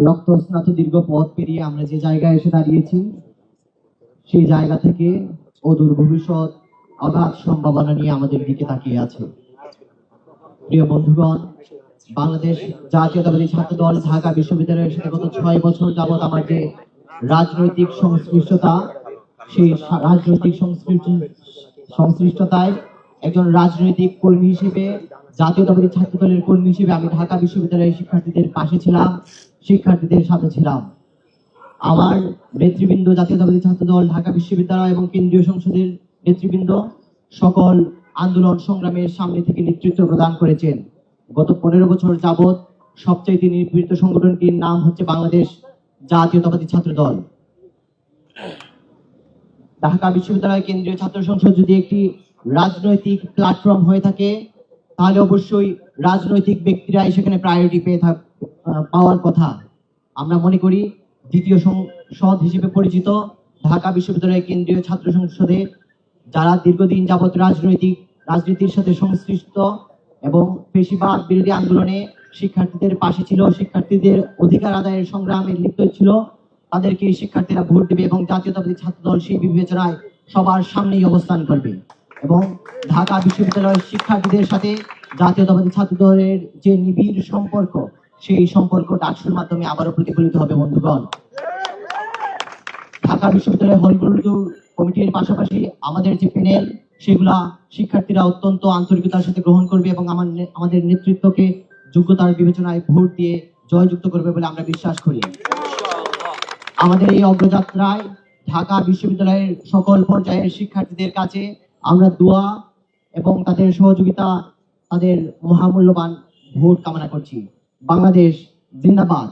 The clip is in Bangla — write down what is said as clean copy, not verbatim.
রক্তস্নাত দীর্ঘ পথ পেরিয়ে আমরা যে জায়গায় এসে দাঁড়িয়েছি, সেই জায়গা থেকে অদূর ভবিষ্যৎ অগাধ সম্ভাবনা নিয়ে আমাদের দিকে তাকিয়ে আছে। প্রিয় বন্ধুগণ, বাংলাদেশ জাতীয়তাবাদী ছাত্র দল ঢাকা বিশ্ববিদ্যালয়ের সাথে গত 6 বছর যাবৎ আমার যে রাজনৈতিক সংশ্লিষ্টতা, সেই রাজনৈতিক সংশ্লিষ্টতায় একজন রাজনৈতিক কর্মী হিসেবে, জাতীয়তাবাদী ছাত্র দলের কর্মী হিসেবে আমি ঢাকা বিশ্ববিদ্যালয়ের শিক্ষার্থীদের পাশে ছিলাম, শিক্ষার্থীদের সাথে ছিলাম। আমার নেতৃবৃন্দ, জাতীয়তাবাদী ছাত্র দল ঢাকা বিশ্ববিদ্যালয় এবং কেন্দ্রীয় সংসদের নেতৃবৃন্দ সকল আন্দোলন সংগ্রামের সামনে থেকে নেতৃত্ব প্রদান করেছেন। গত 15 বছর যাবৎ সবচাইতে নিপীড়িত সংগঠনটির নাম হচ্ছে বাংলাদেশ জাতীয়তাবাদী ছাত্র দল। ঢাকা বিশ্ববিদ্যালয় কেন্দ্রীয় ছাত্র সংসদ যদি একটি রাজনৈতিক প্ল্যাটফর্ম হয়ে থাকে, তাহলে অবশ্যই রাজনৈতিক ব্যক্তিরাই সেখানে প্রায়োরিটি পাওয়ার কথা। আমরা মনে করি দ্বিতীয় সংসদ হিসেবে পরিচিত ঢাকা বিশ্ববিদ্যালয় কেন্দ্রীয় ছাত্র সংসদে যারা দীর্ঘদিন যাবৎ রাজনীতির সাথে সংশ্লিষ্ট এবং পেশিবাদ বিরোধী আন্দোলনে শিক্ষার্থীদের পাশে ছিল, শিক্ষার্থীদের অধিকার আদায়ের সংগ্রামে লিপ্ত ছিল, তাদেরকে শিক্ষার্থীরা ভোট দেবে এবং জাতীয়তাবাদী ছাত্র দল সেই বিবেচনায় সবার সামনেই অবস্থান করবে এবং ঢাকা বিশ্ববিদ্যালয়ের শিক্ষার্থীদের সাথে জাতীয়তাবাদী ছাত্র দলের যে নিবিড় সম্পর্ক, সেই সম্পর্ক ডাকসুর মাধ্যমে আবারও প্রতিফলিত হবে। বন্ধুগণ, ঢাকা বিশ্ববিদ্যালয় হলগুলো কমিটির পাশাপাশি আমাদের যে প্যানেল, সেগুলা শিক্ষার্থীরা অত্যন্ত আন্তরিকতার সাথে গ্রহণ করবে এবং আমাদের নেতৃত্বকে যোগ্যতার বিবেচনায় ভোট দিয়ে জয়যুক্ত করবে বলে আমরা বিশ্বাস করি। আমাদের এই অগ্রযাত্রায় ঢাকা বিশ্ববিদ্যালয়ের সকল পর্যায়ের শিক্ষার্থীদের কাছে আমরা দোয়া এবং তাদের সহযোগিতা, তাদের মহামূল্যবান ভোট কামনা করছি। বাংলাদেশ জিন্দাবাদ।